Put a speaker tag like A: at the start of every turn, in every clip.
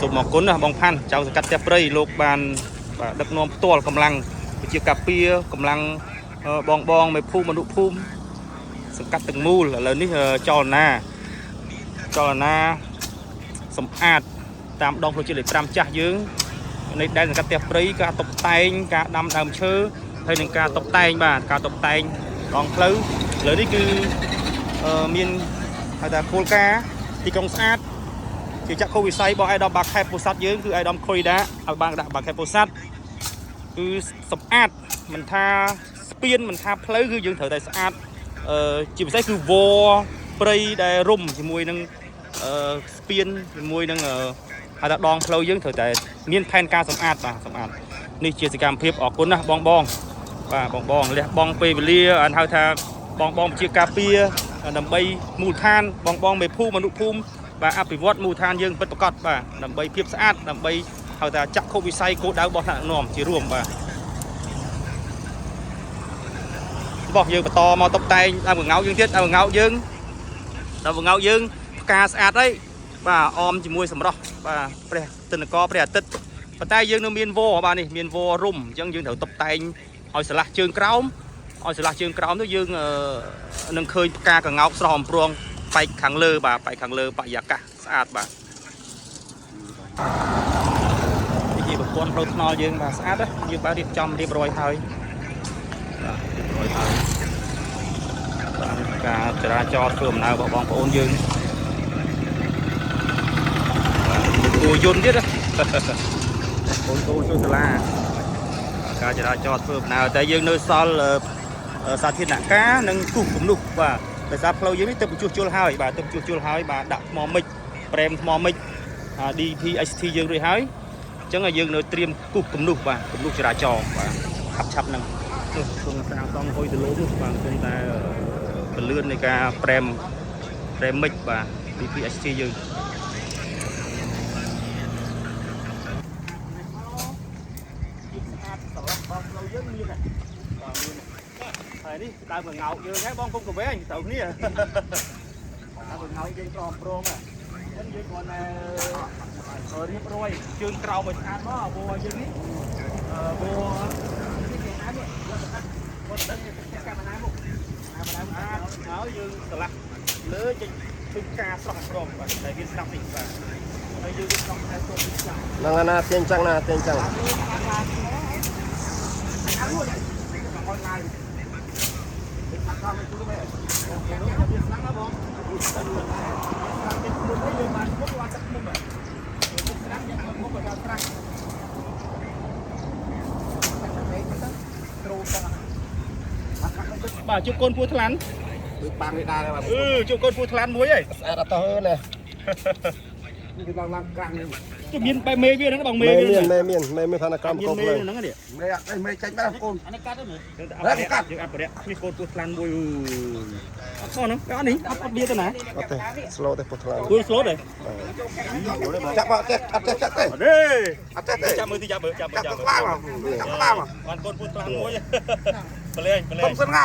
A: សូមអរគុណណាបងផាន់ចៅសង្កាត់ផ្ទះព្រៃលោកបានដឹកនាំផ្ទាល់កម្លាំងវិជាការពារកម្លាំងបងមេភូមិមនុស្សភូមិសង្កាត់ទាំងមូលឥឡូវនេះចលនាសម្អាតតាមដងផ្លូវជាតិលេខ5ចាស់យើងនៃដែនសង្កាត់ផ្ទះព្រៃការតុបតែងការដាំដើមឈើហើយនឹងការតុបតែងការតុបតែងដងផ្លូវឥឡូវនេះគឺមានហៅថាគោលការណ៍ទីក្រុងស្អាតជាចក្ខុវិស័យរបស់អាយដាមបាខេបពោធិ៍សាត់យើងគឺអាយដាមខុយដាឲ្យបានដាក់បាខេបពោធិ៍សាត់គឺសម្អាតមិនថាស្ពានមិនថាផ្លូវគឺយើងត្រូវតែស្អាតជាពិសេសគឺវព្រៃដែលរុំជាមួយនឹងស្ពានជាមួយនឹងហៅថាដងផ្លូវយើងត្រូវតែមានផែនការសម្អាតសម្អាតនេះជាសកម្មភាពអរគុណណាស់បងលះបង់ពេលវេលាហៅថាបងជាការពារដើម្បីមូលដ្ឋានបងមេភូមិមនុស្សភូមិអភិវឌ្ឍមូលដ្ឋានយើងពិតប្រាកដដើម្បីភាពស្អាតដើម្បីហៅថាចក្ខុវិស័យគោលដៅរបស់ថ្នាក់ដឹកនាំជារួមរបស់យើងបន្តមកតុបតែងដើមកងោកយើងទៀតដើមកងោកយើងផ្កាស្អាតហើយអមជាមួយសម្រស់ព្រះទិនករព្រះអាទិត្យប៉ុន្តែយើងនៅមានវនេះមានវរុំអញ្ចឹងយើងត្រូវតុបតែងឲ្យឆ្លាស់ជើងក្រោមទៅយើងនឹងឃើញផ្កាកងោកស្រស់អំព្រងបែកខាងលើបរិយាកាសស្អាតនេះជាប្រព័ន្ធផ្លូវថ្នល់យើងស្អាតយើងបានរៀបចំរៀបរយហើយការចរាចរណ៍ធ្វើដំណើររបស់បងប្អូនយើងគួរយន្តទៀតបងប្អូនជួយសាលាការចរាចរណ៍ធ្វើដំណើរតែយើងនៅសល់សាធារណការនិងគូសគំនុះដោយសារផ្លូវយើងនេះទៅជួសជុលហើយដាក់ថ្មមិចប្រេមថ្មមិច DPST យើងរួចហើយអញ្ចឹងយើងនៅត្រៀមគូសគំនុះគំនុះចរាចរណ៍ឆាប់ហ្នឹងក្នុងសាងសង់ហុយទៅលោកនោះគឺតែពលឿននៃការប្រេមមិចDPST យើងផ្លូវយើងមានហើយនេះដើមកងោកយើងហ្នឹងបងគុំកវែងទៅគ្នាដើមកងោកយើងប្រមព្រមហ្នឹងយើងគាត់តែរៀបរយជើងក្រោមឲ្យស្អាតមកព្រោះយើងនេះព្រោះនេះគេហៅនេះគាត់ដឹងកាមេរ៉ាមកហើយយើងឆ្លាស់លើចេញពីការស្រស់ព្រមតែវាស្ដាប់នេះហើយយើងចង់តែចូលពីឆ្លាស់ហ្នឹងណាទៀងចឹងណាទៀងចឹងជប់កូនពូថ្លាន់បានវាដែរជប់កូនពូថ្លាន់មួយហីស្អាតអត់ទៅណាគឺឡើងកាំងទៅមានបែមេវាហ្នឹងបងមេមានផានកម្មកុំហ្នឹងនេះមេអត់មេចាញ់បាទកូនអានេះកាត់ទៅមើលកាត់យើងអភិរក្សនេះកូនពូថ្លាន់មួយអត់ហ្នឹងអត់នេះអត់វាទៅណាអត់ទេ slow ទេពូថ្លាន់ slow ទេចាប់អត់ទេអត់ទេចាប់មើលទីចាប់មើលបានកូនពូថ្លាន់មួយប្លែងខ្ញុំសិនងៅ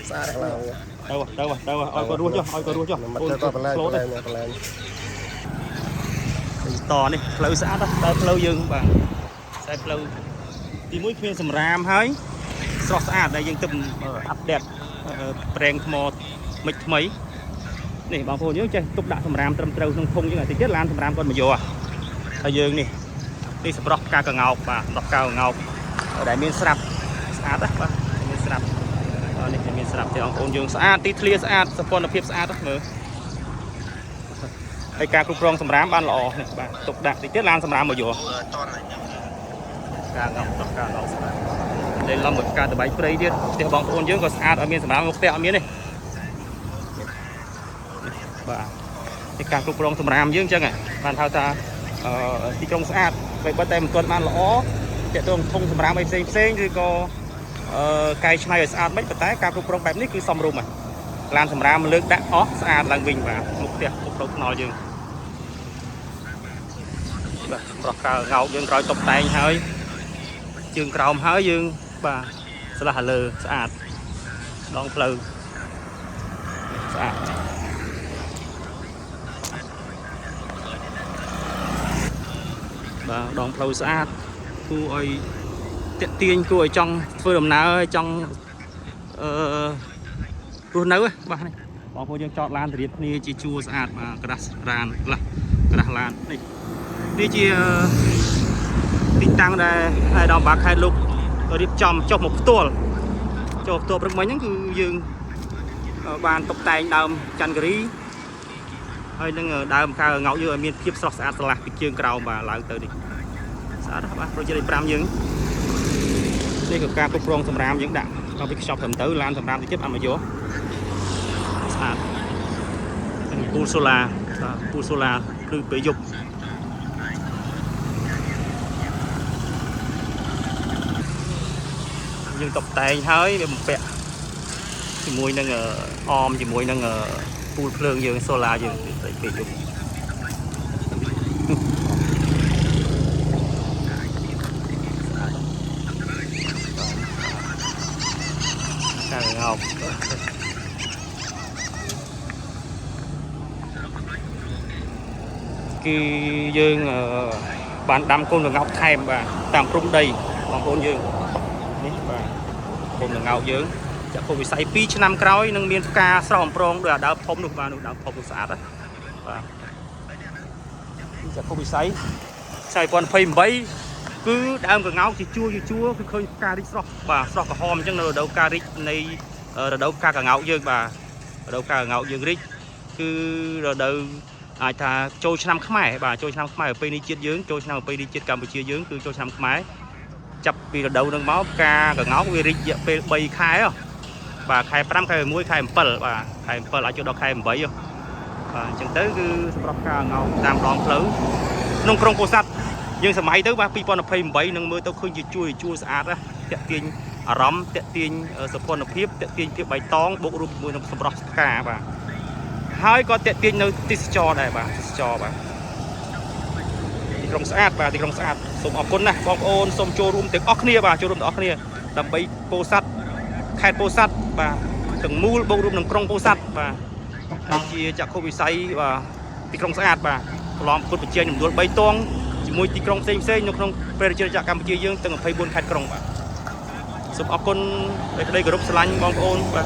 A: ស្អាតឡើយទៅឲ្យគាត់រស់ចុះអូនទៅបន្លែតនេះផ្លូវស្អាតដល់ផ្លូវយើងតែផ្លូវទី1គ្មានសម្រាមហើយស្រស់ស្អាតដែលយើងទៅអាប់ដេតប្រេងថ្មមិចថ្មីនេះបងប្អូនយើងចេះទុកដាក់សម្រាមត្រឹមត្រូវក្នុងធុងយើងតិចទៀតឡានសម្រាមគាត់មកយកហើយយើងនេះសម្រាប់ការកងោកសម្រាប់ការកងោកដែលមានស្រាប់ស្អាតមានស្រាប់នេះមានស្រាប់ទេបងប្អូនយើងស្អាតទីធ្លាស្អាតសពលភាពស្អាតមើលហើយការគ្រប់គ្រងសម្រាមបានល្អនេះទុកដាក់តិចទៀតឡានសម្រាមមកយកការងោកស្អាតលេងឡំមួយការតបៃព្រៃទៀតផ្ទះបងប្អូនយើងក៏ស្អាតអត់មានសម្រាមមកផ្ទះអត់មានទេទីការគ្រប់គ្រងសម្រាមយើងអញ្ចឹងបានហៅថាទីក្រុងស្អាតបើតែមិនទាន់បានល្អទាក់ទងធុងសម្រាមអីផ្សេងឬក៏កែច្នៃឲ្យស្អាតមិនប៉ុន្តែការគ្រប់គ្រងបែបនេះគឺសមរម្យឡានសម្រាមលើកដាក់អស់ស្អាតឡើងវិញមុខផ្ទះមុខផ្លូវថ្នល់យើងប្រោះកៅងោកយើងក្រោយតុបតែងហើយជើងក្រោមហើយយើងស្លាស់លើស្អាតដងផ្លូវស្អាត và đòn phâu xa cô ơi tiện tiên cô ấy trong phơi đầm ná ơi trong cô nấu ấy bà này bọn cô dương chọn lan thì điệp ni chỉ chua sạch mà cái đắt ran là cái đắt lan này đi chỉ tinh tăng đây hai đòn bạc hai lục rồi điệp chòm cho một tua rất mấy những cứ dương bàn tóc tay đầm chăn gri hơi nâng đầm khai ngẫu dương miền kiếp sọt sạch là cái chương cầu mà lại từ đi sao đó rồi chơi pram dương đây là ca prong sầm ram những đạn nó bị shop thầm tới lan sầm ram thì tiếp ăn mà vô pool solar từ bị dục nhưng tập tay hơi một vẹn chỉ mùi nâng om chỉ mùi nâng pool phượng dương solar dương bị dục ngọc khi dương bạn đâm con đường ngọc thèm và tạm trung đầy còn con dương và con đường ngọc dương chắc không bị say pi cho năm cõi nâng miền ca sòng prong được đào phong được và được đào phong được xã đó và chắc không bị say còn phim bấy cứ đam cái ngáo thì chua cứ khơi ca đi sọc và sọc cả hòm chẳng nào đâu ca đi này ở đâu ca cả ngáo dương và ở đâu ca ngáo dương rít cứ rồi đâu ai thà trôi năm khmai và trôi năm khmai ở bên đi chết dướng trôi năm ở bên đi chết Campuchia dướng cứ trôi năm khmai chập vì là đâu nâng máu ca cả ngáo về rít về bay khai không và khai pram khai mũi khai mpel và khai mpel lại chỗ đó khai bấy không và chẳng tới cứ sọc ca ngáo tam đòn lớn nông krong cô sắt nhưngสมัยtới ba pi pon phim bảy nâng mưa tao khơi chua sạch á tẹt tiền rắm tẹt tiền sập pon phiếp tẹt tiền phiếp bài tong bộ rùm mùi nông sập rọc cả và hai có tẹt tiền nơi tít cho này bà cho bà thì krong sạch bà thì krong sạch sôm ở con này bong ôn sôm cho rùm tiếng óc nia bà cho rùm óc nia làm bay cô sắt khai cô sắt bà từng mua bộ rùm nông krong cô sắt bà chia chặt khâu bị say và thì krong sạch bà làm con bị chơi nhầm đuôi bay tong mùi tì krong xây nhục trong về chơi chợ Campuchia dương từng ở Facebook khai krong bà sụp ốc con đây group slime bong ôn bà